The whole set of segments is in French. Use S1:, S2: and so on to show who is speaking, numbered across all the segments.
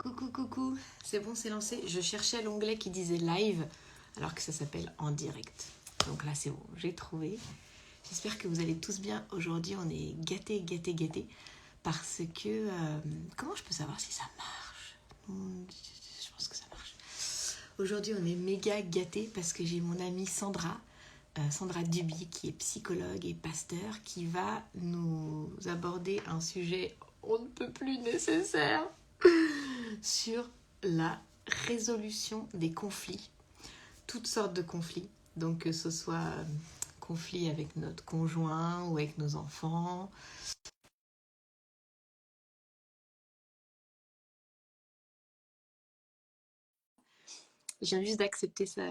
S1: Coucou, coucou, c'est bon, c'est lancé. Je cherchais l'onglet qui disait live, alors que ça s'appelle en direct. Donc là, c'est bon, j'ai trouvé. J'espère que vous allez tous bien. Aujourd'hui, on est gâtés, gâtés, gâtés. Parce que... comment je peux savoir si ça marche? Je pense que ça marche. Aujourd'hui, on est méga gâtés parce que j'ai mon amie Sandra, Sandra Duby, qui est psychologue et pasteur, qui va nous aborder un sujet on ne peut plus nécessaire sur la résolution des conflits, toutes sortes de conflits, donc que ce soit conflit avec notre conjoint ou avec nos enfants. Je viens juste d'accepter sa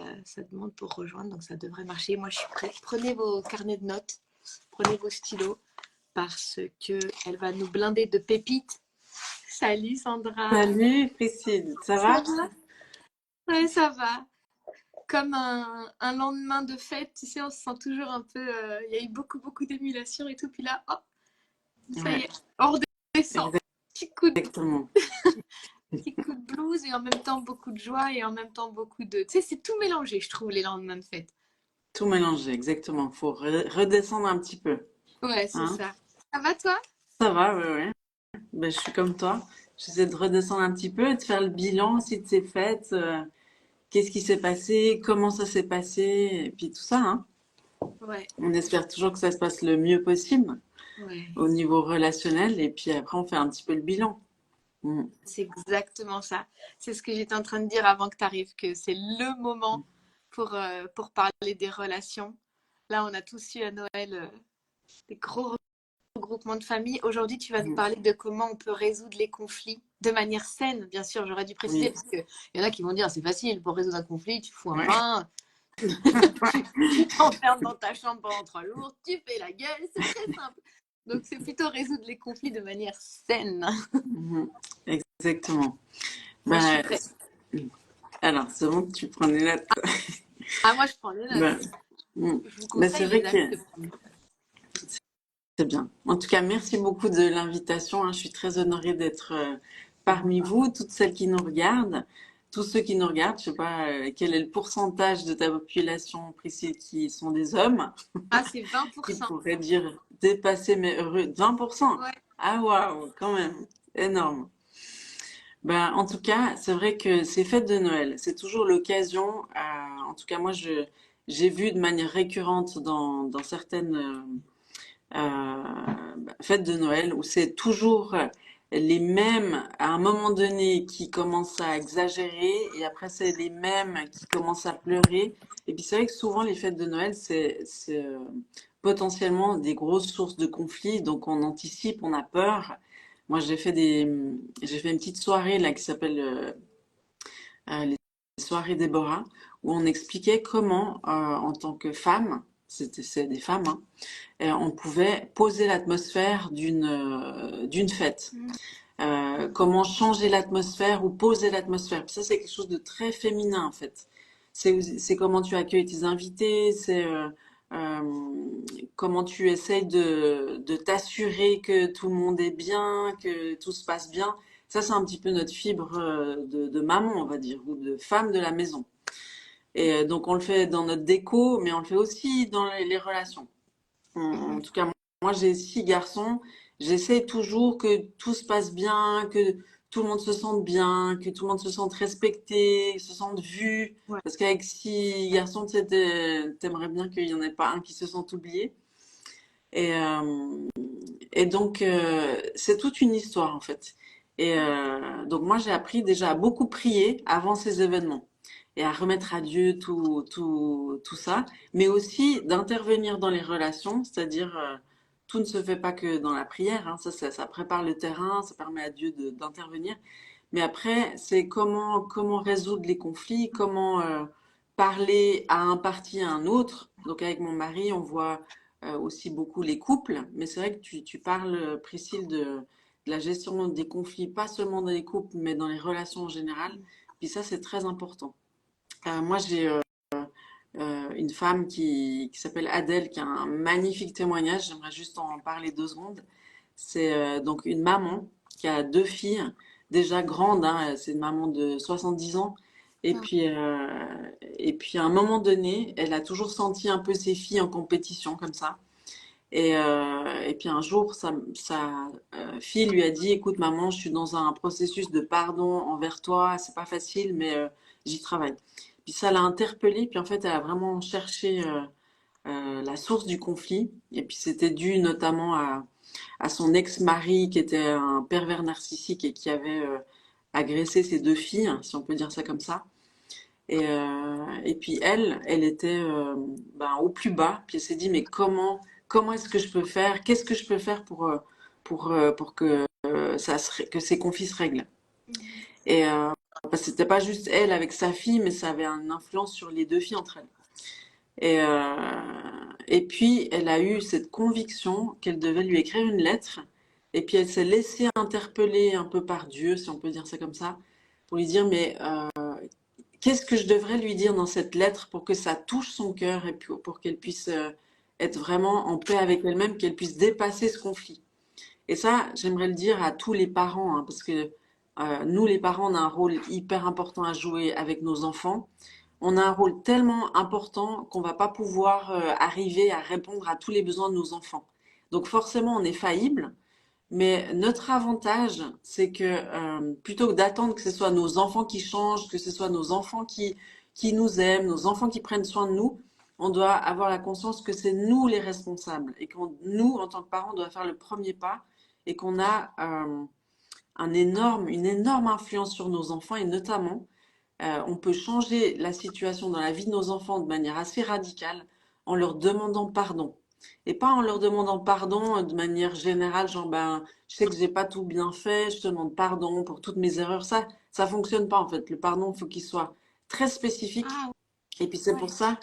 S1: demande pour rejoindre, donc ça devrait marcher. Moi, je suis prête. Prenez vos carnets de notes, prenez vos stylos, parce qu'elle va nous blinder de pépites. Salut Sandra.
S2: Salut Priscille, ça
S1: Ça
S2: va?
S1: va? Ouais, ça va. Comme un lendemain de fête, tu sais, on se sent toujours un peu... Il y a eu beaucoup, beaucoup d'émulation et tout. Puis là, oh, ça y
S2: Ouais,
S1: est, on redescend. Petit coup de,
S2: exactement.
S1: petit coup de blues et en même temps beaucoup de joie et en même temps beaucoup de... Tu sais, c'est tout mélangé, je trouve, les lendemains de fête.
S2: Tout mélangé, exactement. Faut redescendre un petit peu,
S1: Ouais, c'est
S2: hein?
S1: ça. Ça va toi?
S2: Ça va, ouais, ouais. Ben, je suis comme toi. J'essaie de redescendre un petit peu et de faire le bilan aussi de ces fêtes. Qu'est-ce qui s'est passé? Comment ça s'est passé? Et puis tout ça, hein.
S1: Ouais,
S2: On espère toujours que ça se passe le mieux possible
S1: ouais.
S2: au niveau relationnel. Et puis après, on fait un petit peu le bilan. Mm.
S1: C'est exactement ça. C'est ce que j'étais en train de dire avant que tu arrives, que c'est le moment pour parler des relations. Là, on a tous eu à Noël des gros regroupements de famille. Aujourd'hui, tu vas nous
S2: Mm.
S1: parler de comment on peut résoudre les conflits de manière saine. Bien sûr, j'aurais dû préciser
S2: Oui.
S1: parce qu'il y en a qui vont dire c'est facile pour résoudre un conflit, tu fous un
S2: Ouais.
S1: pain, tu t'enfermes dans ta chambre pendant 3 jours, tu fais la gueule, c'est très simple. Donc, c'est plutôt résoudre les conflits de manière saine.
S2: Mhm. Exactement.
S1: Moi, je suis
S2: Ben,
S1: prête.
S2: alors, c'est bon, tu prends les notes.
S1: Ah, moi, je prends les notes.
S2: Ben, mm.
S1: Je vous
S2: Ben, c'est
S1: conseille,
S2: vrai
S1: les amis,
S2: que
S1: de prendre.
S2: c'est bien. En tout cas, merci beaucoup de l'invitation, hein. Je suis très honorée d'être parmi vous, toutes celles qui nous regardent, tous ceux qui nous regardent. Je sais pas quel est le pourcentage de ta population, Priscille, qui sont des hommes,
S1: Ah, c'est
S2: qui
S1: 20%.
S2: pourraient dire dépasser mais heureux. 20%.
S1: Ouais.
S2: Ah waouh, quand même, énorme. Ben, en tout cas, c'est vrai que ces fêtes de Noël, c'est toujours l'occasion, en tout cas moi j'ai vu de manière récurrente dans certaines fêtes de Noël où c'est toujours les mêmes à un moment donné qui commencent à exagérer et après c'est les mêmes qui commencent à pleurer. Et puis c'est vrai que souvent les fêtes de Noël c'est potentiellement des grosses sources de conflits, donc on anticipe, on a peur. Moi j'ai fait une petite soirée là qui s'appelle les soirées Déborah où on expliquait comment en tant que femme, c'est des femmes, hein, on pouvait poser l'atmosphère d'une fête.
S1: Mm.
S2: Comment changer l'atmosphère ou poser l'atmosphère. Puis ça, c'est quelque chose de très féminin en fait. C'est comment tu accueilles tes invités, c'est comment tu essayes de t'assurer que tout le monde est bien, que tout se passe bien. Ça, c'est un petit peu notre fibre de maman, on va dire, ou de femme de la maison. Et donc, on le fait dans notre déco, mais on le fait aussi dans les relations. En
S1: Mhm.
S2: tout cas, moi, j'ai 6 garçons. J'essaie toujours que tout se passe bien, que tout le monde se sente bien, que tout le monde se sente respecté, se sente vu.
S1: Ouais.
S2: Parce qu'avec 6 garçons, tu sais, t'aimerais bien qu'il n'y en ait pas un qui se sente oublié. Et, euh, et donc, c'est toute une histoire, en fait. Et donc, moi, j'ai appris déjà à beaucoup prier avant ces événements et à remettre à Dieu tout ça, mais aussi d'intervenir dans les relations, c'est-à-dire tout ne se fait pas que dans la prière, hein, ça prépare le terrain, ça permet à Dieu d'intervenir, mais après, c'est comment résoudre les conflits, comment parler à un parti à un autre. Donc avec mon mari, on voit aussi beaucoup les couples, mais c'est vrai que tu parles, Priscille, de la gestion des conflits, pas seulement dans les couples, mais dans les relations en général. Puis ça, c'est très important. Moi, j'ai une femme qui s'appelle Adèle, qui a un magnifique témoignage. J'aimerais juste en parler 2 secondes. C'est donc une maman qui a 2 filles. déjà grande, hein, c'est une maman de 70 ans. Et
S1: Ah,
S2: puis, euh, et puis à un moment donné, elle a toujours senti un peu ses filles en compétition comme ça. Et puis un jour, sa fille lui a dit, écoute maman, je suis dans un processus de pardon envers toi, c'est pas facile, mais j'y travaille. Puis ça l'a interpellée, puis en fait, elle a vraiment cherché la source du conflit. Et puis c'était dû notamment à son ex-mari qui était un pervers narcissique et qui avait agressé ses deux filles, si on peut dire ça comme ça. Et puis elle était ben, au plus bas. Puis elle s'est dit, mais comment est-ce que je peux faire? Qu'est-ce que je peux faire pour que, que ces conflits se règlent? Et parce que c'était pas juste elle avec sa fille, mais ça avait une influence sur les deux filles entre elles. Et puis, elle a eu cette conviction qu'elle devait lui écrire une lettre. Et puis, elle s'est laissée interpeller un peu par Dieu, si on peut dire ça comme ça, pour lui dire, mais qu'est-ce que je devrais lui dire dans cette lettre pour que ça touche son cœur et pour qu'elle puisse être vraiment en paix avec elle-même, qu'elle puisse dépasser ce conflit. Et ça, j'aimerais le dire à tous les parents, hein, parce que nous, les parents, on a un rôle hyper important à jouer avec nos enfants. On a un rôle tellement important qu'on va pas pouvoir arriver à répondre à tous les besoins de nos enfants. Donc forcément, on est faillible, mais notre avantage, c'est que plutôt que d'attendre que ce soit nos enfants qui changent, que ce soit nos enfants qui nous aiment, nos enfants qui prennent soin de nous, on doit avoir la conscience que c'est nous les responsables et que nous, en tant que parents, on doit faire le premier pas et qu'on a une énorme influence sur nos enfants et notamment on peut changer la situation dans la vie de nos enfants de manière assez radicale en leur demandant pardon. Et pas en leur demandant pardon de manière générale, genre ben, je sais que j'ai pas tout bien fait, je te demande pardon pour toutes mes erreurs. Ça fonctionne pas en fait. Le pardon, il faut qu'il soit très spécifique.
S1: ah,
S2: Et puis c'est pour
S1: ouais.
S2: ça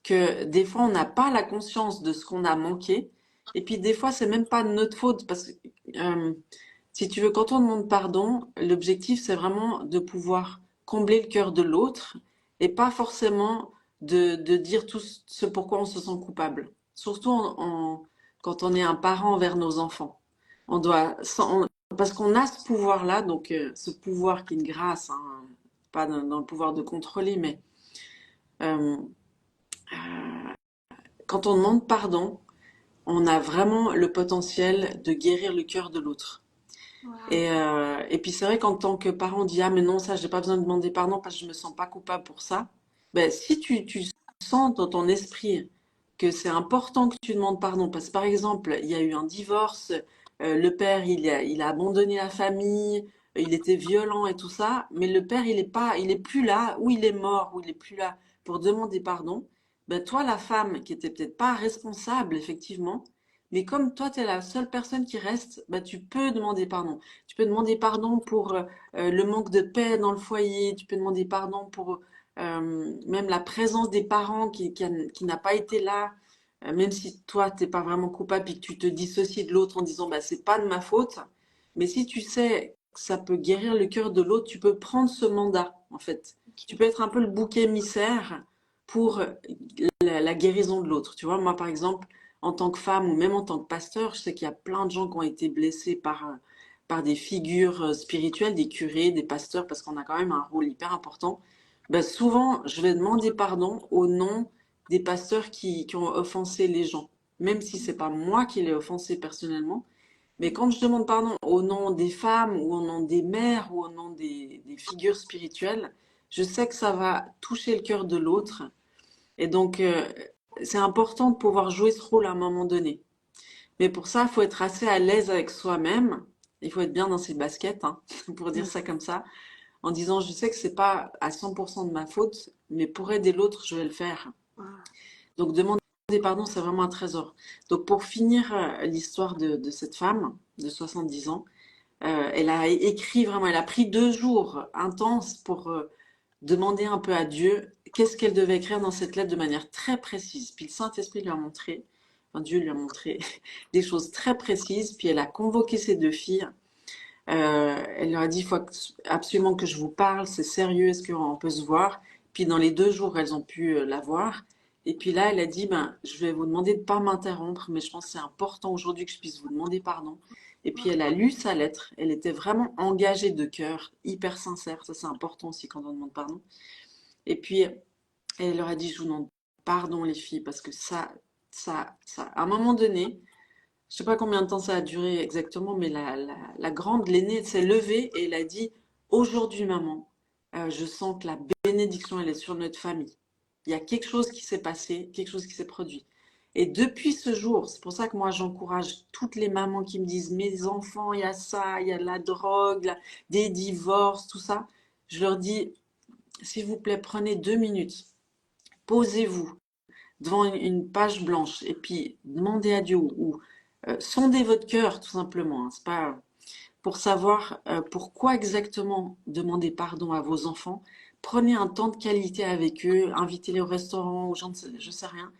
S2: que des fois on n'a pas la conscience de ce qu'on a manqué. Et puis des fois c'est même pas de notre faute parce que euh, si tu veux, quand on demande pardon, l'objectif, c'est vraiment de pouvoir combler le cœur de l'autre et pas forcément de dire tout ce pourquoi on se sent coupable. Surtout quand on est un parent envers nos enfants. On doit, parce qu'on a ce pouvoir-là, donc ce pouvoir qui est une grâce, hein, pas dans le pouvoir de contrôler, mais euh, quand on demande pardon, on a vraiment le potentiel de guérir le cœur de l'autre.
S1: Waouh.
S2: Et puis c'est vrai qu'en tant que parent, on dit, ah mais non, ça, j'ai pas besoin de demander pardon parce que je me sens pas coupable pour ça. Ben, si tu sens dans ton esprit que c'est important que tu demandes pardon, parce que par exemple, il y a eu un divorce, le père, il a abandonné la famille, il était violent et tout ça, mais le père, il est plus là, ou il est mort, ou il est plus là pour demander pardon. Ben, toi, la femme, qui était peut-être pas responsable, effectivement, mais comme toi, tu es la seule personne qui reste, bah, tu peux demander pardon. Tu peux demander pardon pour le manque de paix dans le foyer. Tu peux demander pardon pour même la présence des parents qui n'a pas été là. Même si toi, t'es pas vraiment coupable et que tu te dissocies de l'autre en disant bah, c'est pas de ma faute. Mais si tu sais que ça peut guérir le cœur de l'autre, tu peux prendre ce mandat, en fait. Tu
S1: Ok.
S2: peux être un peu le bouc émissaire pour la guérison de l'autre. Tu vois, moi, par exemple, en tant que femme ou même en tant que pasteur, je sais qu'il y a plein de gens qui ont été blessés par des figures spirituelles, des curés, des pasteurs, parce qu'on a quand même un rôle hyper important. Ben, souvent, je vais demander pardon au nom des pasteurs qui ont offensé les gens, même si c'est pas moi qui l'ai offensé personnellement. Mais quand je demande pardon au nom des femmes ou au nom des mères ou au nom des figures spirituelles, je sais que ça va toucher le cœur de l'autre et donc, c'est important de pouvoir jouer ce rôle à un moment donné. Mais pour ça, il faut être assez à l'aise avec soi-même. Il faut être bien dans ses baskets, hein, pour dire
S1: Mm.
S2: ça comme ça, en disant, je sais que c'est pas à 100% de ma faute, mais pour aider l'autre, je vais le faire.
S1: Waouh.
S2: Donc, demander pardon, c'est vraiment un trésor. Donc, pour finir l'histoire de cette femme de 70 ans, elle a écrit vraiment, elle a pris 2 jours intenses pour demander un peu à Dieu qu'est-ce qu'elle devait écrire dans cette lettre de manière très précise. Puis le Saint-Esprit lui a montré, enfin Dieu lui a montré des choses très précises. Puis elle a convoqué ses deux filles. Elle leur a dit, il faut absolument que je vous parle, c'est sérieux, est-ce qu'on peut se voir? Puis dans les 2 jours, elles ont pu la voir. Et puis là, elle a dit, ben, je vais vous demander de ne pas m'interrompre, mais je pense que c'est important aujourd'hui que je puisse vous demander pardon. Et puis elle a lu sa lettre. Elle était vraiment engagée de cœur, hyper sincère. Ça, c'est important aussi quand on demande pardon. Et puis elle leur a dit, je vous demande pardon les filles, parce que à un moment donné, je sais pas combien de temps ça a duré exactement, mais la grande, l'aînée, s'est levée et elle a dit, aujourd'hui maman, je sens que la bénédiction, elle est sur notre famille. Il y a quelque chose qui s'est passé, quelque chose qui s'est produit. Et depuis ce jour, c'est pour ça que moi j'encourage toutes les mamans qui me disent, mes enfants, il y a ça, il y a de la drogue, des divorces, tout ça. Je leur dis, s'il vous plaît, prenez 2 minutes, posez-vous devant une page blanche et puis demandez à Dieu ou sondez votre cœur tout simplement. Hein. C'est pas pour savoir pourquoi exactement demander pardon à vos enfants. Prenez un temps de qualité avec eux, invitez-les au restaurant, aux gens, je sais rien.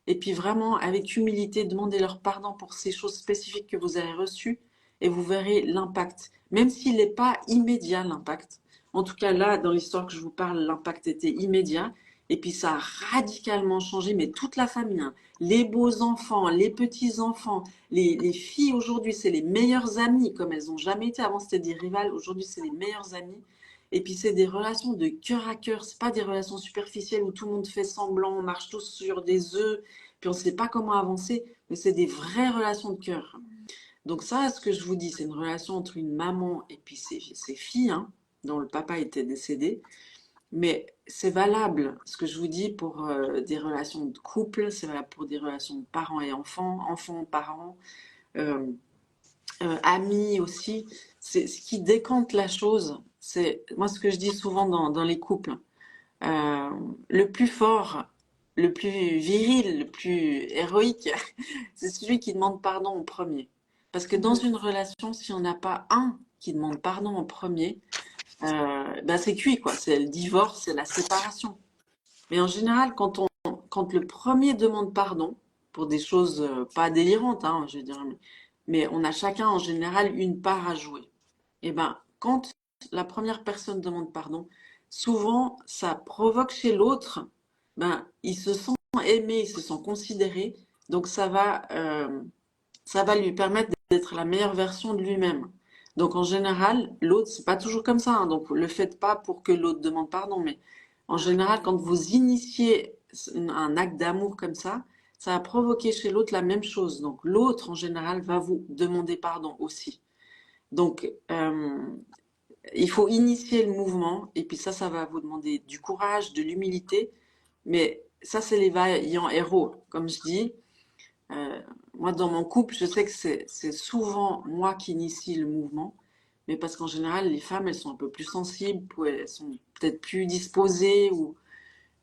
S2: Et puis vraiment, avec humilité, demandez leur pardon pour ces choses spécifiques que vous avez reçues et vous verrez l'impact. Même s'il n'est pas immédiat, l'impact. En tout cas, là, dans l'histoire que je vous parle, l'impact était immédiat. Et puis ça a radicalement changé, mais toute la famille, hein. Les beaux enfants, les petits enfants, les filles aujourd'hui, c'est les meilleures amies, comme elles n'ont jamais été. Avant, c'était des rivales. Aujourd'hui, c'est les meilleures amies. Et puis, c'est des relations de cœur à cœur. C'est pas des relations superficielles où tout le monde fait semblant, on marche tous sur des œufs, puis on ne sait pas comment avancer. Mais c'est des vraies relations de cœur. Donc ça, ce que je vous dis, c'est une relation entre une maman et puis ses filles, hein, dont le papa était décédé. Mais c'est valable, ce que je vous dis, pour des relations de couple, c'est valable pour des relations de parents et enfants, enfants-parents, euh, amis aussi. C'est ce qui décante la chose. C'est moi ce que je dis souvent dans les couples. Euh, le plus fort, le plus viril, le plus héroïque, c'est celui qui demande pardon en premier. Parce que dans une relation, si on n'a pas un qui demande pardon en premier, ben c'est cuit, quoi. C'est le divorce, c'est la séparation. Mais en général, quand le premier demande pardon, pour des choses pas délirantes, hein, je veux dire, mais on a chacun en général une part à jouer. Et ben, quand la première personne demande pardon, souvent ça provoque chez l'autre, ben, il se sent aimé, il se sent considéré, donc ça va lui permettre d'être la meilleure version de lui-même. Donc en général, l'autre, c'est pas toujours comme ça, hein, donc le faites pas pour que l'autre demande pardon, mais en général, quand vous initiez un acte d'amour comme ça va provoquer chez l'autre la même chose. Donc l'autre, en général, va vous demander pardon aussi. Donc il faut initier le mouvement, et puis ça va vous demander du courage, de l'humilité, mais ça, c'est les vaillants héros. Comme je dis, euh, moi, dans mon couple, je sais que c'est souvent moi qui initie le mouvement, mais parce qu'en général, les femmes, elles sont un peu plus sensibles, ou elles sont peut-être plus disposées,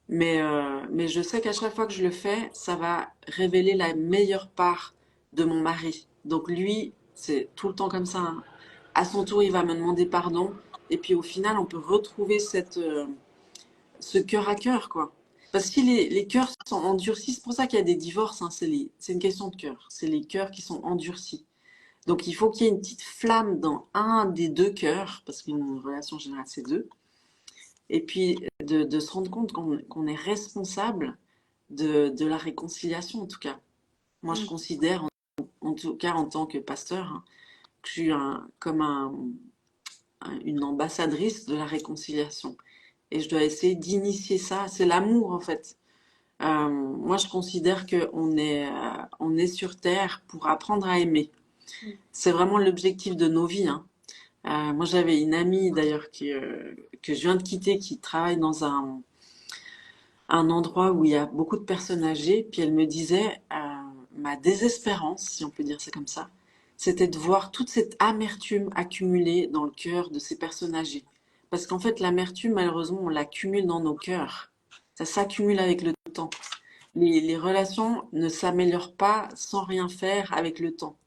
S2: mais je sais qu'à chaque fois que je le fais, ça va révéler la meilleure part de mon mari. Donc lui, c'est tout le temps comme ça, hein. À son tour, il va me demander pardon, et puis au final, on peut retrouver ce cœur à cœur, quoi. Parce que si les cœurs sont endurcis, c'est pour ça qu'il y a des divorces, hein, c'est une question de cœur. C'est les cœurs qui sont endurcis. Donc il faut qu'il y ait une petite flamme dans un des deux cœurs, parce qu'une relation générale, c'est deux. Et puis de se rendre compte qu'on est responsable de la réconciliation, en tout cas. Moi, je considère, en tout cas en tant que pasteur, hein, que je suis comme une ambassadrice de la réconciliation. Et je dois essayer d'initier ça. C'est l'amour, en fait. Moi, je considère on est sur Terre pour apprendre à aimer. C'est vraiment l'objectif de nos vies, hein. Moi, j'avais une amie, d'ailleurs, que je viens de quitter, qui travaille dans un endroit où il y a beaucoup de personnes âgées. Puis elle me disait, ma désespérance, si on peut dire ça comme ça, c'était de voir toute cette amertume accumulée dans le cœur de ces personnes âgées. Parce qu'en fait, l'amertume, malheureusement, on l'accumule dans nos cœurs. Ça s'accumule avec le temps. Les relations ne s'améliorent pas sans rien faire avec le temps.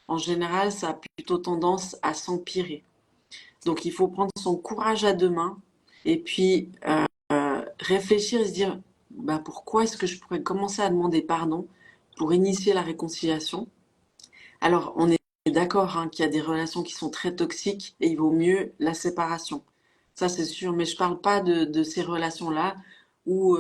S2: En général, ça a plutôt tendance à s'empirer. Donc, il faut prendre son courage à deux mains et puis réfléchir et se dire bah, pourquoi est-ce que je pourrais commencer à demander pardon pour initier la réconciliation. Alors, on est d'accord, hein, qu'il y a des relations qui sont très toxiques et il vaut mieux la séparation. Ça, c'est sûr, mais je parle pas de ces relations-là où,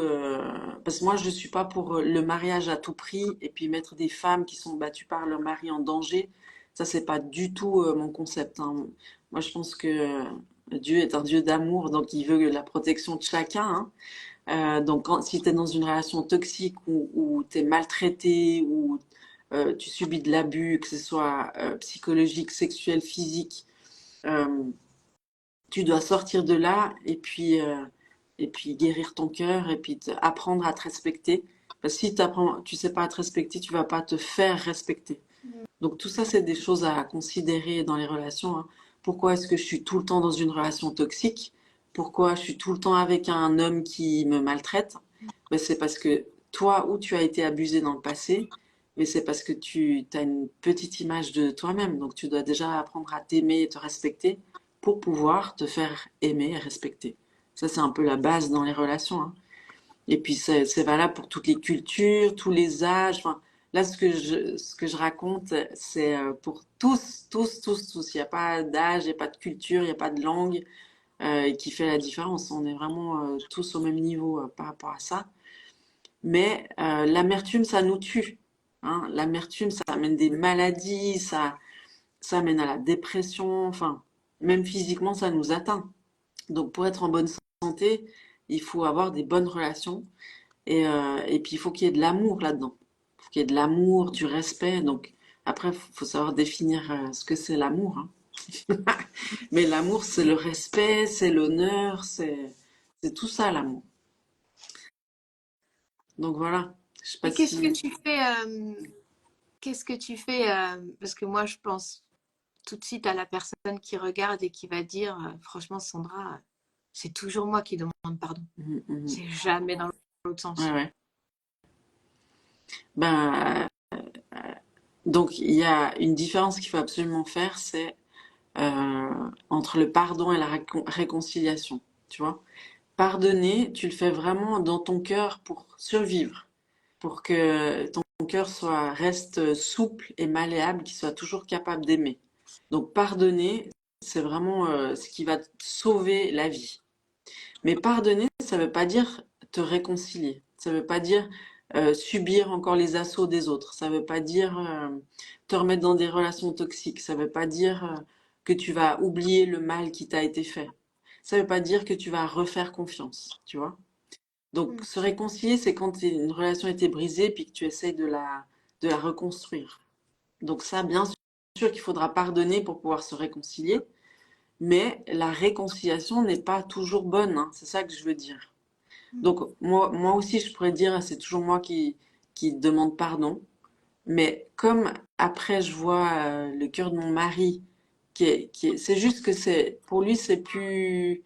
S2: parce que moi, je ne suis pas pour le mariage à tout prix et puis mettre des femmes qui sont battues par leur mari en danger. Ça, c'est pas du tout mon concept, hein. Moi, je pense que Dieu est un Dieu d'amour, donc il veut la protection de chacun, hein. Donc, si tu es dans une relation toxique où tu es maltraité, ou tu subis de l'abus, que ce soit psychologique, sexuel, physique, euh, tu dois sortir de là et puis guérir ton cœur et puis apprendre à te respecter. Parce que si tu sais pas à te respecter, tu vas pas te faire respecter. Donc tout ça, c'est des choses à considérer dans les relations, hein. Pourquoi est-ce que je suis tout le temps dans une relation toxique? Pourquoi je suis tout le temps avec un homme qui me maltraite? Ben, c'est parce que toi, ou tu as été abusé dans le passé, mais c'est parce que tu as une petite image de toi-même. Donc tu dois déjà apprendre à t'aimer et te respecter pour pouvoir te faire aimer et respecter. Ça, c'est un peu la base dans les relations, hein. Et puis c'est valable pour toutes les cultures, tous les âges. Enfin, là, ce que je raconte, c'est pour tous, tous, tous, tous. Il n'y a pas d'âge, il n'y a pas de culture, il n'y a pas de langue qui fait la différence. On est vraiment tous au même niveau par rapport à ça. Mais l'amertume, ça nous tue, hein. L'amertume, ça amène des maladies, ça amène à la dépression. Enfin, même physiquement, ça nous atteint. Donc, pour être en bonne santé, il faut avoir des bonnes relations et puis, il faut qu'il y ait de l'amour là-dedans. Il faut qu'il y ait de l'amour, du respect. Donc, après, il faut savoir définir ce que c'est l'amour, hein. Mais l'amour, c'est le respect, c'est l'honneur, c'est tout ça, l'amour. Donc, voilà. Je sais pas
S1: Et qu'est-ce que
S2: si...
S1: tu fais qu'est-ce que tu fais parce que moi, je pense tout de suite à la personne qui regarde et qui va dire franchement, Sandra, c'est toujours moi qui demande pardon.
S2: Mhm, mhm.
S1: C'est jamais dans l'autre
S2: Ouais,
S1: sens.
S2: ouais. Ben, donc, il y a une différence qu'il faut absolument faire, c'est entre le pardon et la réconciliation. Tu vois? Pardonner, tu le fais vraiment dans ton cœur pour survivre, pour que ton cœur reste souple et malléable, qu'il soit toujours capable d'aimer. Donc pardonner, c'est vraiment ce qui va te sauver la vie. Mais pardonner, ça ne veut pas dire te réconcilier. Ça ne veut pas dire subir encore les assauts des autres. Ça ne veut pas dire te remettre dans des relations toxiques. Ça ne veut pas dire que tu vas oublier le mal qui t'a été fait. Ça ne veut pas dire que tu vas refaire confiance, tu vois. Donc,
S1: Mm.
S2: se réconcilier, c'est quand une relation a été brisée puis que tu essayes de la reconstruire. Donc ça, bien sûr qu'il faudra pardonner pour pouvoir se réconcilier, mais la réconciliation n'est pas toujours bonne, hein. C'est ça que je veux dire. Donc moi aussi, je pourrais dire, c'est toujours moi qui demande pardon. Mais comme après, je vois le cœur de mon mari, c'est juste que pour lui, c'est plus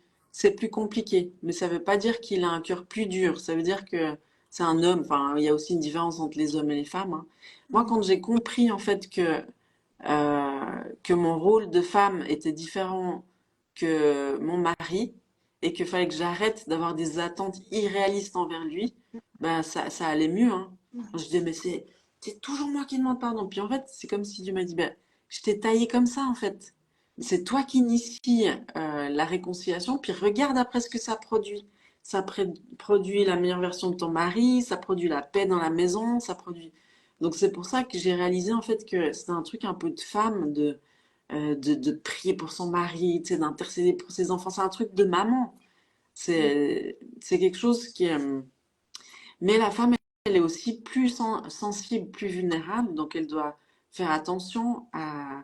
S2: compliqué. Mais ça veut pas dire qu'il a un cœur plus dur. Ça veut dire que c'est un homme. Enfin, il y a aussi une différence entre les hommes et les femmes, hein. Moi,
S1: Mm.
S2: quand j'ai compris, en fait, que mon rôle de femme était différent que mon mari et qu'il fallait que j'arrête d'avoir des attentes irréalistes envers lui, ben ça allait mieux, hein. Je disais, mais c'est toujours moi qui demande pardon. Puis en fait, c'est comme si Dieu m'a dit, ben, je t'ai taillé comme ça, en fait. C'est toi qui initie la réconciliation, puis regarde après ce que ça produit. Produit la meilleure version de ton mari, ça produit la paix dans la maison, ça produit... Donc c'est pour ça que j'ai réalisé en fait que c'était un truc un peu de femme, de prier pour son mari, tu sais, d'intercéder pour ses enfants. C'est un truc de maman. C'est quelque chose qui est... Mais la femme, elle est aussi plus sensible, plus vulnérable, donc elle doit faire attention à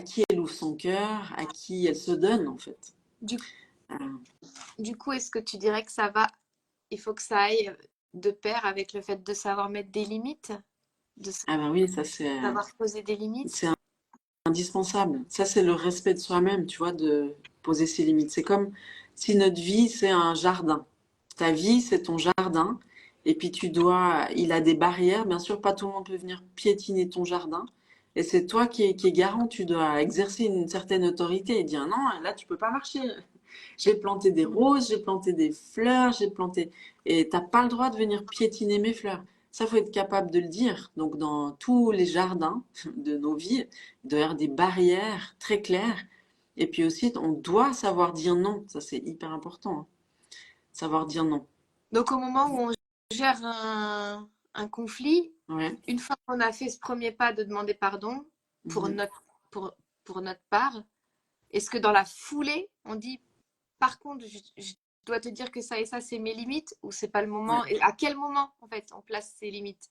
S2: qui elle ouvre son cœur, à qui elle se donne en fait.
S1: Du,
S2: Euh,
S1: du coup, est-ce que tu dirais que ça va, il faut que ça aille de pair avec le fait de savoir mettre des limites, de
S2: ah ben oui,
S1: savoir poser des limites?
S2: c'est indispensable. Ça, c'est le respect de soi-même, tu vois, de poser ses limites. C'est comme si notre vie, c'est un jardin. Ta vie, c'est ton jardin. Et puis il a des barrières. Bien sûr, pas tout le monde peut venir piétiner ton jardin. Et c'est toi qui es garant. Tu dois exercer une certaine autorité et dire non, là, tu peux pas marcher. J'ai planté des roses, j'ai planté des fleurs, j'ai planté. Et t'as pas le droit de venir piétiner mes fleurs. Ça, faut être capable de le dire. Donc, dans tous les jardins de nos vies, il doit y avoir des barrières très claires. Et puis aussi, on doit savoir dire non. Ça, c'est hyper important, hein. Savoir dire non.
S1: Donc, au moment où on gère un conflit,
S2: Ouais.
S1: une fois qu'on a fait ce premier pas de demander pardon, pour
S2: Mhm.
S1: notre, pour, pour notre part, est-ce que dans la foulée, on dit, par contre, je dois te dire que ça et ça, c'est mes limites, ou c'est pas le
S2: Ouais.
S1: moment? Et à quel moment, en fait, on place ces limites?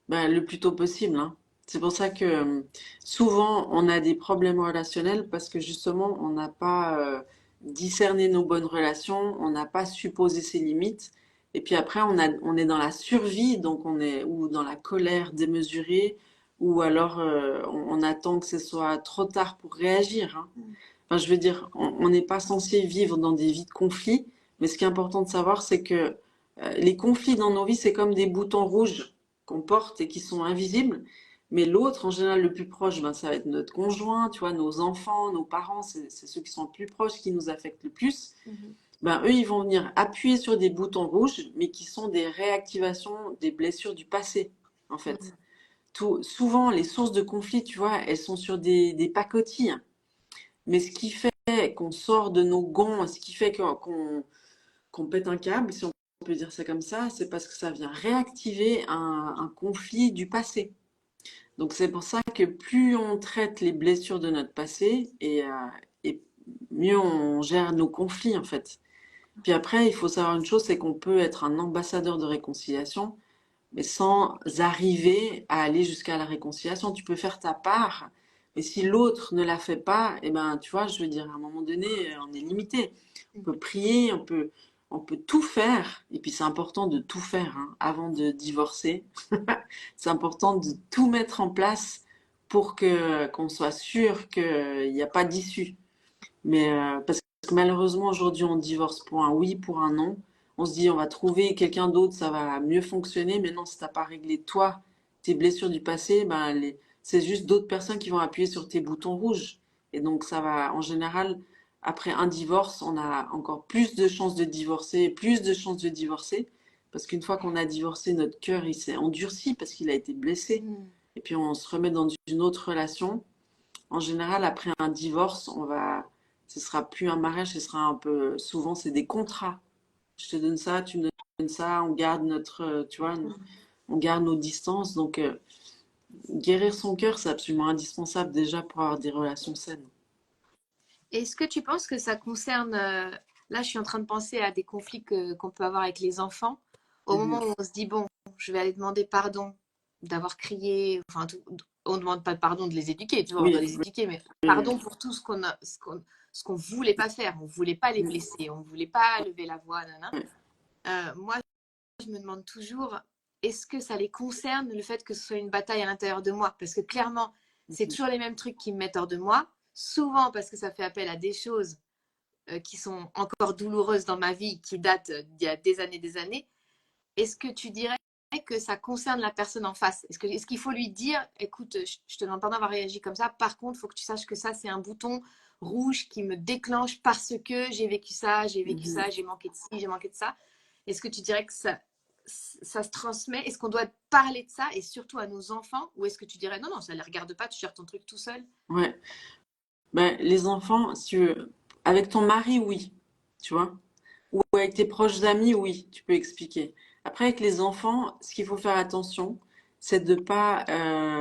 S2: Ben, le plus tôt possible, hein. C'est pour ça que souvent on a des problèmes relationnels parce que justement on n'a pas discerné nos bonnes relations, on n'a pas su poser ses limites. Et puis après on est dans la survie, donc on est ou dans la colère démesurée, ou alors on attend que ce soit trop tard pour réagir, hein. Enfin, je veux dire, on n'est pas censé vivre dans des vies de conflits, mais ce qui est important de savoir, c'est que les conflits dans nos vies, c'est comme des boutons rouges qu'on porte et qui sont invisibles. Mais l'autre, en général, le plus proche, ben, ça va être notre conjoint, tu vois, nos enfants, nos parents, c'est ceux qui sont le plus proches qui nous affectent le plus.
S1: Mhm.
S2: Ben, eux, ils vont venir appuyer sur des boutons rouges, mais qui sont des réactivations des blessures du passé, en fait.
S1: Mhm.
S2: Souvent, les sources de conflits, tu vois, elles sont sur des pacotilles. Mais ce qui fait qu'on sort de nos gonds, ce qui fait qu'on pète un câble, si on peut dire ça comme ça, c'est parce que ça vient réactiver un conflit du passé. Donc c'est pour ça que plus on traite les blessures de notre passé et mieux on gère nos conflits en fait. Puis après, il faut savoir une chose, c'est qu'on peut être un ambassadeur de réconciliation, mais sans arriver à aller jusqu'à la réconciliation. Tu peux faire ta part, mais si l'autre ne la fait pas, eh ben, tu vois, je veux dire, à un moment donné, on est limité. On peut prier, on peut tout faire, et puis c'est important de tout faire hein, avant de divorcer. C'est important de tout mettre en place pour que qu'on soit sûr qu'il n'y a pas d'issue. Mais parce que malheureusement aujourd'hui on divorce pour un oui, pour un non. On se dit on va trouver quelqu'un d'autre, ça va mieux fonctionner. Mais non, si t'as pas réglé toi tes blessures du passé, ben c'est juste d'autres personnes qui vont appuyer sur tes boutons rouges. Et donc ça va en général après un divorce, on a encore plus de chances de divorcer, plus de chances de divorcer. Parce qu'une fois qu'on a divorcé, notre cœur il s'est endurci parce qu'il a été blessé.
S1: Mhm.
S2: Et puis on se remet dans une autre relation. En général, après un divorce, ce sera plus un mariage, ce sera un peu, souvent c'est des contrats. Je te donne ça, tu me donnes ça, on garde notre, tu vois, on garde nos distances. Donc, guérir son cœur, c'est absolument indispensable déjà pour avoir des relations saines.
S1: Est-ce que tu penses que ça concerne... là, je suis en train de penser à des conflits qu'on peut avoir avec les enfants. Au moment
S2: Mhm.
S1: où on se dit, bon, je vais aller demander pardon d'avoir crié, enfin, on ne demande pas pardon de les éduquer, tu vois, on doit
S2: Oui,
S1: les éduquer, mais
S2: oui,
S1: pardon pour tout ce qu'on voulait pas faire. On voulait pas les
S2: oui,
S1: blesser, on voulait pas lever la voix, nanana.
S2: oui,
S1: Moi, je me demande toujours, est-ce que ça les concerne le fait que ce soit une bataille à l'intérieur de moi? Parce que clairement, c'est
S2: mhm,
S1: toujours les mêmes trucs qui me mettent hors de moi. Souvent parce que ça fait appel à des choses qui sont encore douloureuses dans ma vie, qui datent d'il y a des années, des années. Est-ce que tu dirais que ça concerne la personne en face? Est-ce qu'il faut lui dire, écoute, je te demande pas d'avoir réagi comme ça, par contre, il faut que tu saches que ça, c'est un bouton rouge qui me déclenche parce que j'ai vécu ça, j'ai vécu
S2: mhm.
S1: ça, j'ai manqué de ci, j'ai manqué de ça. Est-ce que tu dirais que ça se transmet? Est-ce qu'on doit parler de ça et surtout à nos enfants? Ou est-ce que tu dirais non, non, ça ne les regarde pas, tu gères ton truc tout seul?
S2: Ouais. Ben, les enfants, si tu veux, avec ton mari, oui, tu vois. Ou avec tes proches amis, oui, tu peux expliquer. Après, avec les enfants, ce qu'il faut faire attention, c'est de ne pas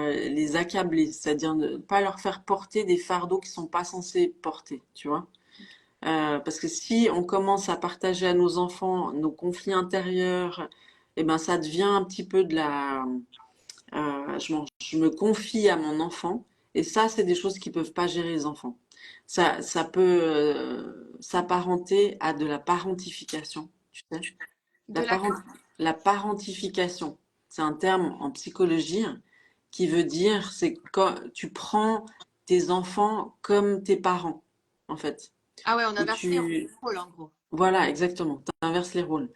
S2: les accabler, c'est-à-dire de ne pas leur faire porter des fardeaux qu'ils sont pas censés porter, tu vois. Parce que si on commence à partager à nos enfants nos conflits intérieurs, eh ben ça devient un petit peu de la, je me confie à mon enfant, et ça, c'est des choses qui peuvent pas gérer les enfants. Ça peut s'apparenter à de la parentification, tu sais. La,
S1: De la
S2: parent-
S1: quoi?
S2: la parentification, c'est un terme en psychologie qui veut dire c'est quand tu prends tes enfants comme tes parents, en fait.
S1: Ah ouais, on
S2: Où
S1: inverse les
S2: tu,
S1: rôles en gros.
S2: voilà, exactement, tu inverses les rôles.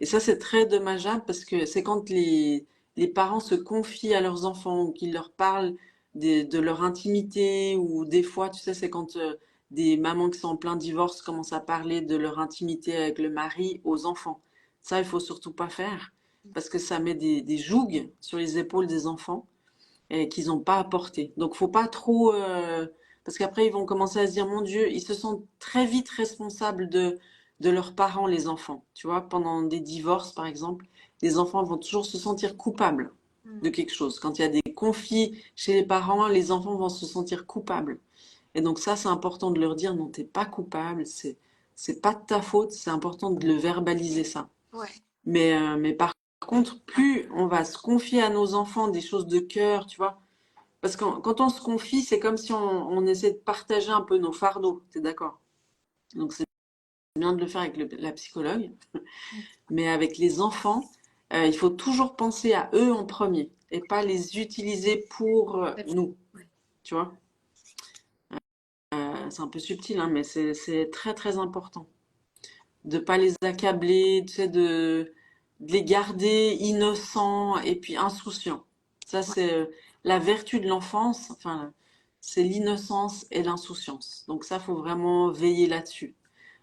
S2: Et ça, c'est très dommageable parce que c'est quand les parents se confient à leurs enfants ou qu'ils leur parlent de leur intimité ou des fois, tu sais, c'est quand des mamans qui sont en plein divorce commencent à parler de leur intimité avec le mari aux enfants. Ça, il faut surtout pas faire parce que ça met des jougs sur les épaules des enfants et qu'ils n'ont pas apporté. Donc, faut pas trop, parce qu'après ils vont commencer à se dire, mon Dieu, ils se sentent très vite responsables de leurs parents, les enfants. Tu vois, pendant des divorces, par exemple, les enfants vont toujours se sentir coupables. de quelque chose. Quand il y a des conflits chez les parents, les enfants vont se sentir coupables. Et donc ça, c'est important de leur dire, non, t'es pas coupable, c'est pas de ta faute, c'est important de le verbaliser ça.
S1: Ouais.
S2: Mais par contre, plus on va se confier à nos enfants des choses de cœur, tu vois, parce que quand on se confie, c'est comme si on essaie de partager un peu nos fardeaux, t'es d'accord? Donc c'est bien de le faire avec la psychologue, mais avec les enfants, il faut toujours penser à eux en premier et pas les utiliser pour nous,
S1: Ouais.
S2: tu vois? C'est un peu subtil, hein, mais c'est très très important de pas les accabler, tu sais, de les garder innocents et puis insouciants. Ça,
S1: Ouais.
S2: c'est la vertu de l'enfance, enfin, c'est l'innocence et l'insouciance. Donc ça, faut vraiment veiller là-dessus.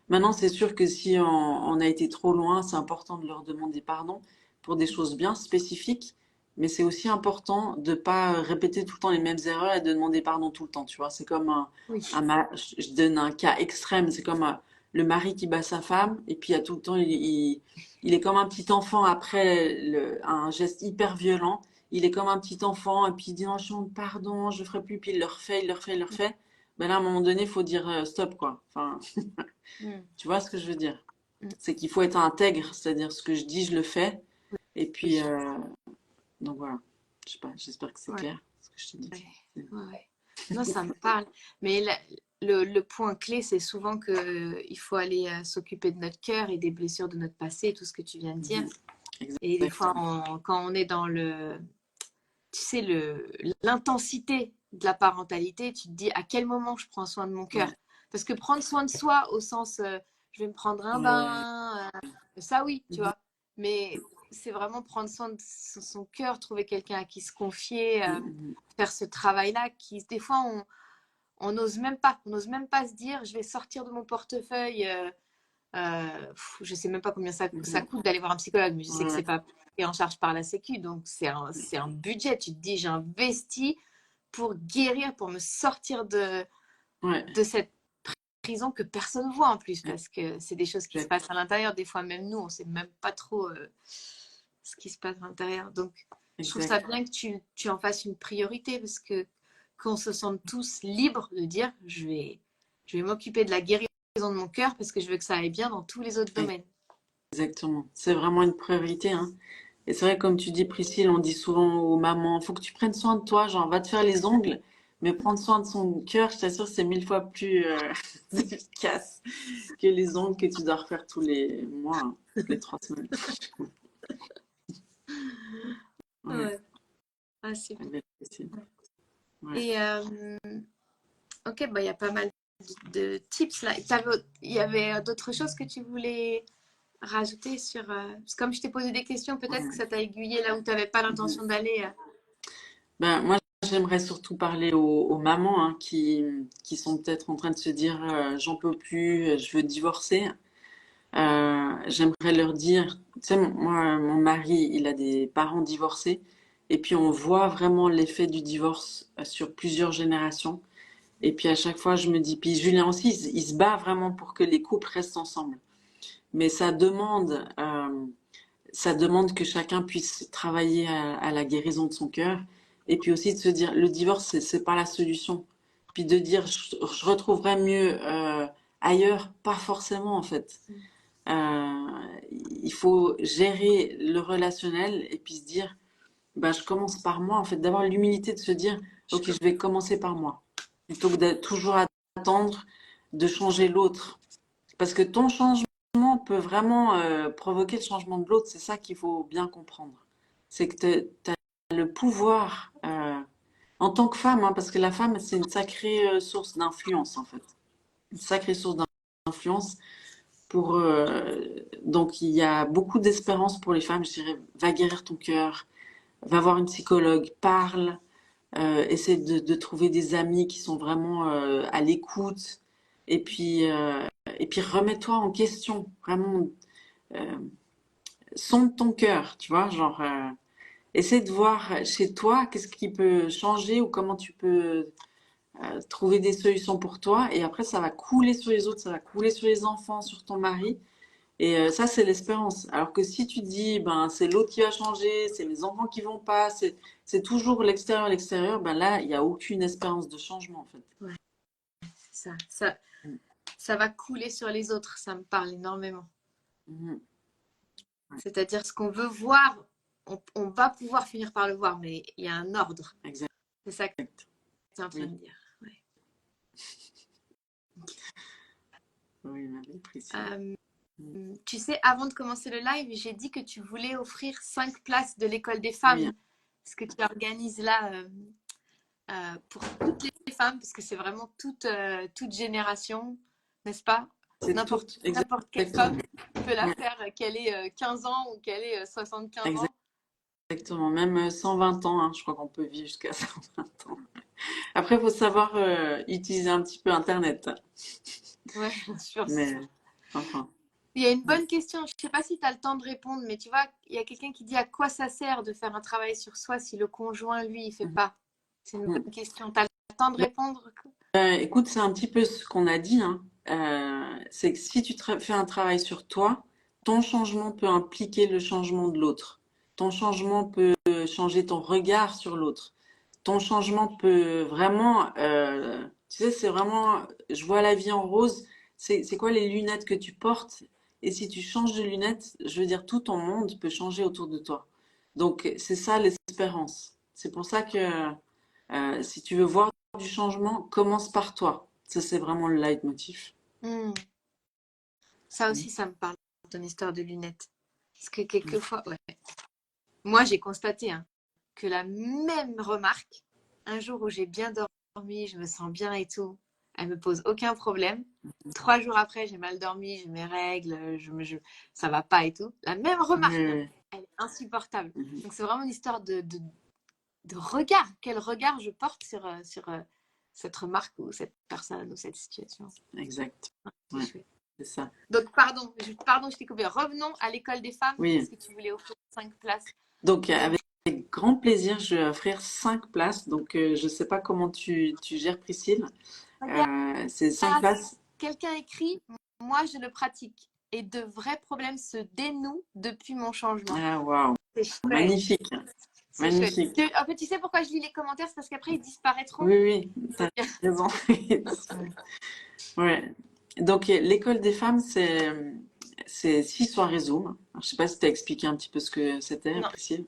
S2: Maintenant, c'est sûr que si on a été trop loin, c'est important de leur demander pardon pour des choses bien spécifiques, mais c'est aussi important de pas répéter tout le temps les mêmes erreurs et de demander pardon tout le temps, tu vois. C'est comme
S1: Oui.
S2: je donne un cas extrême, c'est comme le mari qui bat sa femme et puis il y a tout le temps, il est comme un petit enfant après un geste hyper violent. Il est comme un petit enfant et puis il dit non, je demande pardon, je ferai plus, puis il le refait, il le refait, il le refait. Ben là, à un moment donné, il faut dire stop, quoi. Enfin,
S1: Mm.
S2: tu vois ce que je veux dire?
S1: Mm.
S2: C'est qu'il faut être intègre, c'est-à-dire ce que je dis, je le fais. Et puis,
S1: Oui.
S2: donc voilà. Je sais pas, j'espère que c'est
S1: Ouais.
S2: clair ce que je te dis.
S1: Ouais. Ouais. Ouais. Non, ça me parle. Mais le point clé, c'est souvent que il faut aller s'occuper de notre cœur et des blessures de notre passé, tout ce que tu viens de dire.
S2: Mhm.
S1: Et des fois,
S2: Exactement.
S1: quand on est dans tu sais, l'intensité de la parentalité, tu te dis à quel moment je prends soin de mon cœur.
S2: Ouais.
S1: Parce que prendre soin de soi au sens je vais me prendre un
S2: Ouais.
S1: bain, ça oui, tu
S2: Mhm.
S1: vois. Mais c'est vraiment prendre soin de son cœur, trouver quelqu'un à qui se confier,
S2: Mhm.
S1: faire ce travail-là qui, des fois, on on n'ose même pas se dire je vais sortir de mon portefeuille. Je sais même pas combien ça
S2: Mhm.
S1: coûte d'aller voir un psychologue, mais je sais que
S2: Ouais.
S1: c'est pas pris en charge par la Sécu, donc c'est un budget. Tu te dis, j'ai investi pour guérir, pour me sortir
S2: Ouais.
S1: de cette prison que personne voit en plus, parce que c'est des choses qui se
S2: Exact.
S1: passent à l'intérieur. Des fois, même nous, on sait même pas trop ce qui se passe à l'intérieur. Donc, je trouve ça
S2: Exact.
S1: bien que tu en fasses une priorité, parce que qu'on se sente tous libres de dire, je vais m'occuper de la guérison de mon cœur parce que je veux que ça aille bien dans tous les autres domaines.
S2: Exactement. C'est vraiment une priorité, hein. Et c'est vrai, comme tu dis, Priscille, on dit souvent aux mamans, faut que tu prennes soin de toi, genre, va te faire les ongles, mais prendre soin de son cœur, je t'assure, c'est 1000 fois plus efficace que les ongles que tu dois refaire tous les mois, hein, toutes les 3 semaines. Ouais,
S1: Ouais. Ah, super.
S2: avec Priscille. Ouais.
S1: Et ok, bah, il y a pas mal de tips là. Il y avait d'autres choses que tu voulais rajouter sur. Parce que comme je t'ai posé des questions, peut-être que
S2: Ouais.
S1: ça t'a aiguillé là où tu n'avais pas
S2: Mhm.
S1: l'intention d'aller.
S2: Ben, moi, j'aimerais surtout parler aux mamans hein, qui sont peut-être en train de se dire j'en peux plus, je veux divorcer. J'aimerais leur dire, tu sais, moi, mon mari, il a des parents divorcés, et puis on voit vraiment l'effet du divorce sur plusieurs générations. Et puis à chaque fois, je me dis, puis Julien aussi, il se bat vraiment pour que les couples restent ensemble. Mais ça demande que chacun puisse travailler à la guérison de son cœur, et puis aussi de se dire, le divorce, c'est pas la solution. Puis de dire, je retrouverai mieux ailleurs, pas forcément en fait. Euh, il faut gérer le relationnel et puis se dire, bah, je commence par moi, en fait, d'avoir l'humilité de se dire, ok, je vais commencer par moi, plutôt que de toujours attendre de changer l'autre. Parce que ton changement peut vraiment provoquer le changement de l'autre, c'est ça qu'il faut bien comprendre. C'est que tu as le pouvoir, en tant que femme, hein, parce que la femme, c'est une sacrée source d'influence, en fait. Une sacrée source d'influence pour, donc il y a beaucoup d'espérance pour les femmes, je dirais, va guérir ton cœur, va voir une psychologue, parle, essaie de trouver des amis qui sont vraiment à l'écoute, et puis remets-toi en question, vraiment, euh, sonde ton cœur, tu vois, genre, essaie de voir chez toi qu'est-ce qui peut changer ou comment tu peux trouver des solutions pour toi, et après ça va couler sur les autres, ça va couler sur les enfants, sur ton mari, Et ça, c'est l'espérance. Alors que si tu dis, ben, c'est l'autre qui va changer, c'est mes enfants qui vont pas, c'est toujours l'extérieur, ben là, il n'y a aucune espérance de changement, en fait.
S1: Ouais, c'est ça. Ça va couler sur les autres, ça me parle énormément.
S2: Mhm. Ouais,
S1: C'est-à-dire ce qu'on veut voir, on va pouvoir finir par le voir, mais il y a un ordre.
S2: exact.
S1: C'est ça que tu es en train
S2: Oui,
S1: de dire. Ouais.
S2: oui, ma belle Priscille.
S1: Euh,
S2: Mhm.
S1: Tu sais, avant de commencer le live, j'ai dit que tu voulais offrir 5 places de l'école des
S2: Oui,
S1: femmes. Ce que tu organises là pour toutes les femmes, parce que c'est vraiment toute génération, n'est-ce pas?
S2: c'est tout,
S1: N'importe quelle
S2: exactement.
S1: femme peut la
S2: Ouais,
S1: faire, qu'elle ait 15 ans ou qu'elle ait 75 ans.
S2: exactement. Même 120 ans, hein, je crois qu'on peut vivre jusqu'à 120 ans. Après, il faut savoir utiliser un petit peu Internet.
S1: Ouais, bien sûr.
S2: Mais, enfin.
S1: Il y a une bonne question, je ne sais pas si tu as le temps de répondre, mais tu vois, il y a quelqu'un qui dit à quoi ça sert de faire un travail sur soi si le conjoint, lui, il ne fait pas. C'est une bonne question. Tu as le temps de répondre?
S2: Écoute, c'est un petit peu ce qu'on a dit, hein. C'est que si tu fais un travail sur toi, ton changement peut impliquer le changement de l'autre. Ton changement peut changer ton regard sur l'autre. Ton changement peut vraiment, tu sais, c'est vraiment, je vois la vie en rose. C'est quoi les lunettes que tu portes? Et si tu changes de lunettes, je veux dire, tout ton monde peut changer autour de toi. Donc, c'est ça l'espérance. C'est pour ça que si tu veux voir du changement, commence par toi. Ça, c'est vraiment le leitmotiv.
S1: Hmm. Ça
S2: Mm.
S1: aussi, ça me parle, ton histoire de lunettes. Parce que quelquefois, ouais. Moi, j'ai constaté hein, que la même remarque, un jour où j'ai bien dormi, je me sens bien et tout, elle me pose aucun problème. 3 jours après, j'ai mal dormi, j'ai mes règles, ça va pas et tout. La même remarque, hein,
S2: Oui,
S1: elle est insupportable.
S2: oui.
S1: Donc c'est vraiment une histoire de regard. Quel regard je porte sur cette remarque ou cette personne ou cette situation.
S2: Exact.
S1: C'est
S2: Ouais,
S1: chouette.
S2: c'est ça.
S1: Donc pardon, je t'ai coupé. Revenons à l'école des femmes
S2: Oui.
S1: parce que tu voulais offrir 5 places.
S2: Donc,
S1: Donc,
S2: avec grand plaisir, je vais offrir 5 places. Donc, je ne sais pas comment tu gères, Priscille.
S1: regarde,
S2: C'est 5 places.
S1: quelqu'un écrit, moi je le pratique. Et de vrais problèmes se dénouent depuis mon changement.
S2: Ah, waouh.
S1: C'est chouette.
S2: Magnifique.
S1: C'est chouette.
S2: Magnifique.
S1: En fait, tu sais pourquoi je lis les commentaires? C'est parce qu'après, ils disparaîtront.
S2: Oui, oui, tu as raison. Ouais. Donc, l'école des femmes, c'est 6 soirées Zoom. Alors, je ne sais pas si tu as expliqué un petit peu ce que c'était,
S1: Non,
S2: Priscille.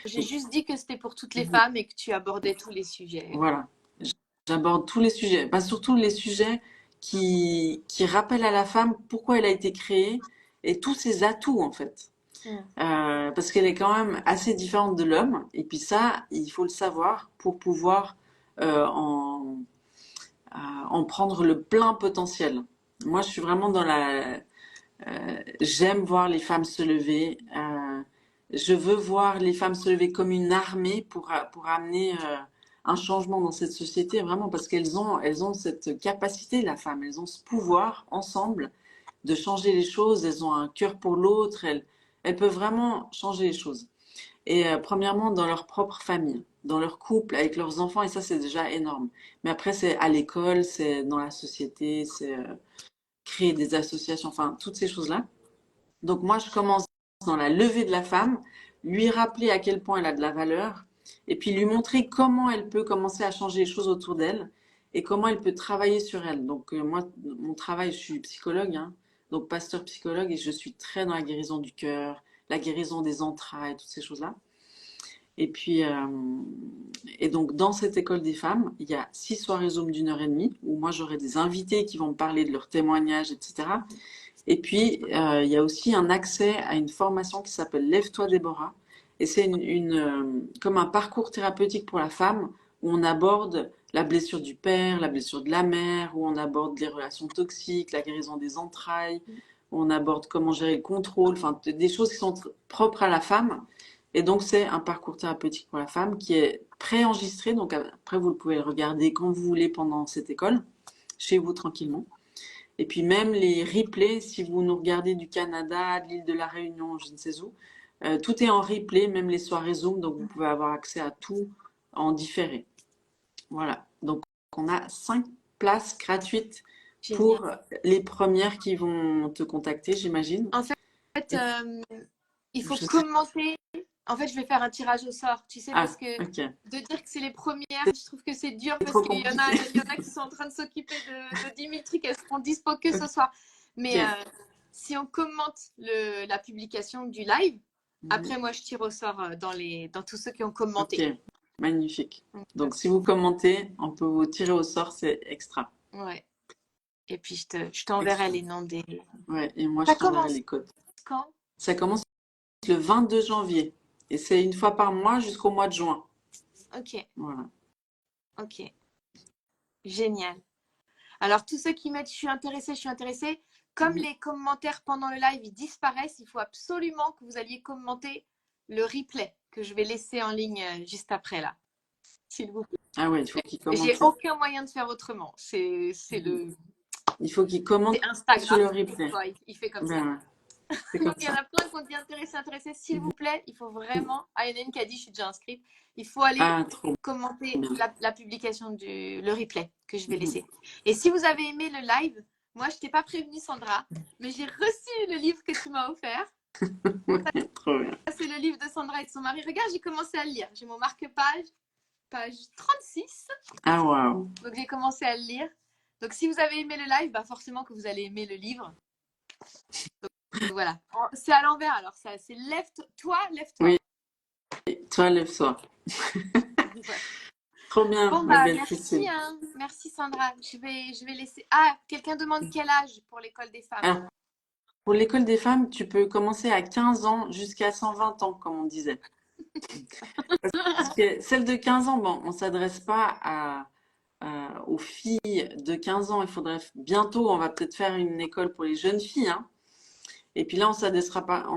S1: j'ai juste dit que c'était pour toutes les femmes et que tu abordais tous les sujets.
S2: Voilà. J'aborde tous les sujets, bah, surtout les sujets qui rappellent à la femme pourquoi elle a été créée et tous ses atouts en fait.
S1: Mm.
S2: Parce qu'elle est quand même assez différente de l'homme. Et puis ça, il faut le savoir pour pouvoir euh, en, en prendre le plein potentiel. Moi, je suis vraiment dans la... j'aime voir les femmes se lever. Je veux voir les femmes se lever comme une armée pour amener un changement dans cette société, vraiment, parce elles ont cette capacité, la femme, elles ont ce pouvoir ensemble de changer les choses, elles ont un cœur pour l'autre, elles peuvent vraiment changer les choses. Et premièrement, dans leur propre famille, dans leur couple, avec leurs enfants, et ça, c'est déjà énorme. Mais après, c'est à l'école, c'est dans la société, c'est créer des associations, enfin, toutes ces choses-là. Donc moi, je commence dans la levée de la femme, lui rappeler à quel point elle a de la valeur, et puis lui montrer comment elle peut commencer à changer les choses autour d'elle, et comment elle peut travailler sur elle. Donc moi, mon travail, je suis psychologue, hein, donc pasteur psychologue, et je suis très dans la guérison du cœur, la guérison des entrailles, toutes ces choses-là. Et puis, et donc dans cette école des femmes, il y a 6 soirées Zoom d'1 heure et demie, où moi j'aurai des invités qui vont me parler de leurs témoignages, etc. Et puis, il y a aussi un accès à une formation qui s'appelle Lève-toi Déborah. Et c'est comme un parcours thérapeutique pour la femme où on aborde la blessure du père, la blessure de la mère, où on aborde les relations toxiques, la guérison des entrailles, où on aborde comment gérer le contrôle, enfin des choses qui sont propres à la femme. Et donc, c'est un parcours thérapeutique pour la femme qui est préenregistré. Donc, après, vous pouvez le regarder quand vous voulez pendant cette école, chez vous tranquillement. Et puis même les replays, si vous nous regardez du Canada, de l'île de la Réunion, je ne sais où, tout est en replay, même les soirées Zoom, donc vous pouvez avoir accès à tout en différé. Voilà, donc on a 5 places gratuites
S1: Génial.
S2: pour les premières qui vont te contacter, j'imagine.
S1: En fait, fait, il faut
S2: Je sais.
S1: commenter. En fait, je vais faire un tirage au sort, tu sais,
S2: Ah,
S1: parce que
S2: ok.
S1: de dire que c'est les premières, je trouve que c'est dur
S2: C'est
S1: parce
S2: trop
S1: qu'il y en
S2: compliqué.
S1: a, il y en a qui sont en train de s'occuper de 10 000 trucs, elles seront dispo que ce soir. Mais
S2: Ok.
S1: si on commente la publication du live,
S2: Mhm.
S1: après, moi, je tire au sort dans tous ceux qui ont
S2: Ok,
S1: commenté.
S2: magnifique.
S1: Donc,
S2: Donc, si vous commentez, on peut vous tirer au sort, c'est extra.
S1: ouais. Et puis, je t'enverrai
S2: Extra.
S1: les noms des.
S2: Ouais, et moi, je
S1: Ça
S2: t'enverrai
S1: commence
S2: les codes.
S1: quand?
S2: Ça commence le 22 janvier et c'est une fois par mois jusqu'au mois de juin.
S1: Ok,
S2: Voilà.
S1: ok. Génial. Alors, tous ceux qui mettent je suis intéressée, comme
S2: Mhm.
S1: les commentaires pendant le live, ils disparaissent, il faut absolument que vous alliez commenter le replay que je vais laisser en ligne juste après là, s'il vous plaît.
S2: Ah ouais, il faut qu'ils
S1: J'ai
S2: commentent.
S1: aucun moyen de faire autrement. C'est
S2: Mhm. Il faut qu'ils commentent sur
S1: Instagram,
S2: le
S1: des
S2: replay.
S1: fois, il fait comme ça.
S2: Ben, ouais, c'est
S1: Donc,
S2: comme
S1: il y en
S2: ça.
S1: a plein qui ont dit intéressé. S'il
S2: Mhm.
S1: vous plaît, il faut vraiment. Ah, il y en a une qui a dit je suis déjà inscrite. Il faut aller
S2: Ah, trop
S1: commenter
S2: bien.
S1: la publication le replay que je vais
S2: Mhm.
S1: laisser. Et si vous avez aimé le live, moi, je t'ai pas prévenu, Sandra, mais j'ai reçu le livre que tu m'as offert.
S2: Ouais, trop bien.
S1: Ça, c'est le livre de Sandra et de son mari. Regarde, j'ai commencé à le lire. J'ai mon marque-page, page 36.
S2: Ah, waouh.
S1: Donc, j'ai commencé à le lire. Donc, si vous avez aimé le live, bah forcément que vous allez aimer le livre. Donc, voilà. C'est à l'envers, alors ça, c'est lève-toi, lève-toi.
S2: Oui, toi, lève-toi.
S1: Voilà.
S2: Trop bien,
S1: Bon,
S2: ma
S1: bah,
S2: belle
S1: merci,
S2: Christine.
S1: hein. Merci, Sandra. Je vais laisser. Ah, quelqu'un demande quel âge pour l'école des femmes.
S2: Alors, pour l'école des femmes, tu peux commencer à 15 ans jusqu'à 120 ans, comme on disait. Parce que celle de 15 ans, bon, on ne s'adresse pas aux filles de 15 ans. Il faudrait bientôt, on va peut-être faire une école pour les jeunes filles, hein. Et puis là, on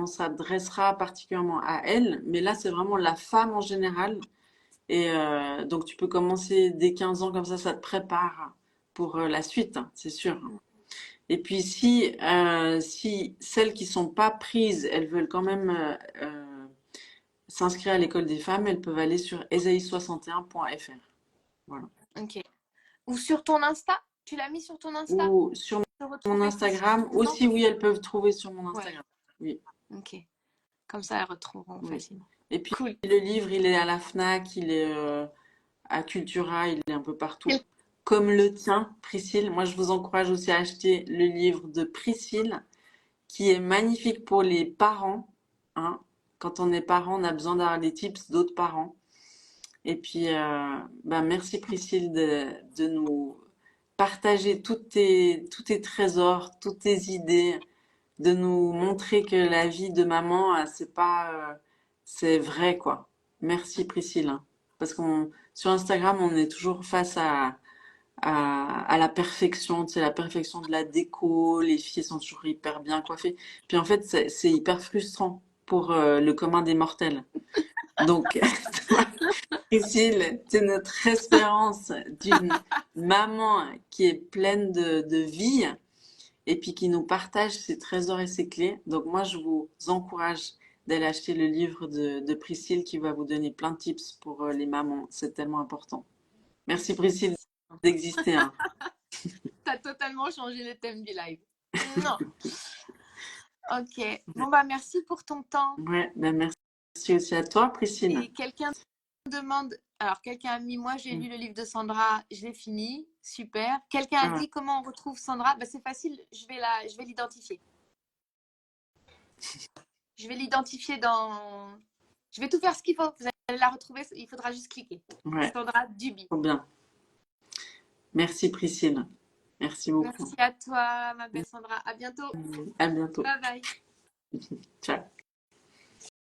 S2: s'adressera particulièrement à elles. Mais là, c'est vraiment la femme en général. Et donc, tu peux commencer dès 15 ans, comme ça te prépare pour la suite, hein, c'est sûr. Et puis, si celles qui sont pas prises, elles veulent quand même s'inscrire à l'école des femmes, elles peuvent aller sur esaïe61.fr. Voilà.
S1: Ok. Ou sur ton Insta. Tu l'as mis sur ton Insta
S2: Ou sur
S1: pour
S2: mon
S1: retrouver
S2: Instagram
S1: facilement.
S2: aussi, oui, elles peuvent trouver sur mon
S1: Ouais.
S2: Instagram. Oui,
S1: Ok. Comme ça, elles retrouveront
S2: oui.
S1: facilement.
S2: Et puis,
S1: Cool.
S2: le livre, il est à la Fnac, il est à Cultura, il est un peu partout.
S1: Quel-
S2: Comme le tien, Priscille. Moi, je vous encourage aussi à acheter le livre de Priscille, qui est magnifique pour les parents, hein. Quand on est parent, on a besoin d'avoir des tips d'autres parents. Et puis, ben, merci Priscille de nous partager tous tes trésors, toutes tes idées, de nous montrer que la vie de maman, c'est pas, c'est vrai, quoi. Merci Priscille, hein. Parce sur Instagram, on est toujours face à la perfection, tu sais, la perfection de la déco, les filles sont toujours hyper bien coiffées. Puis en fait, c'est hyper frustrant pour le commun des mortels. Donc, Priscille, c'est notre espérance d'une maman qui est pleine de vie et puis qui nous partage ses trésors et ses clés. Donc moi, je vous encourage d'aller acheter le livre de Priscille qui va vous donner plein de tips pour les mamans. C'est tellement important. Merci Priscille
S1: Merci.
S2: d'exister, hein.
S1: T'as totalement changé le thème du live. Non. Ok. Bon, bah, merci pour ton temps.
S2: Ouais, ben merci aussi à toi, Priscille.
S1: Et quelqu'un demande. Alors, quelqu'un a mis moi, j'ai lu le livre de Sandra, je l'ai fini. Super. Quelqu'un a
S2: Ah,
S1: dit comment on retrouve Sandra. Bah, c'est facile, je vais l'identifier. Je vais l'identifier dans. Je vais tout faire ce qu'il faut. Vous allez la retrouver, il faudra juste cliquer.
S2: ouais,
S1: Sandra Duby.
S2: trop bien. Merci Priscille. Merci beaucoup.
S1: Merci à toi, ma belle Sandra. À bientôt.
S2: À bientôt.
S1: Bye bye.
S2: Ciao.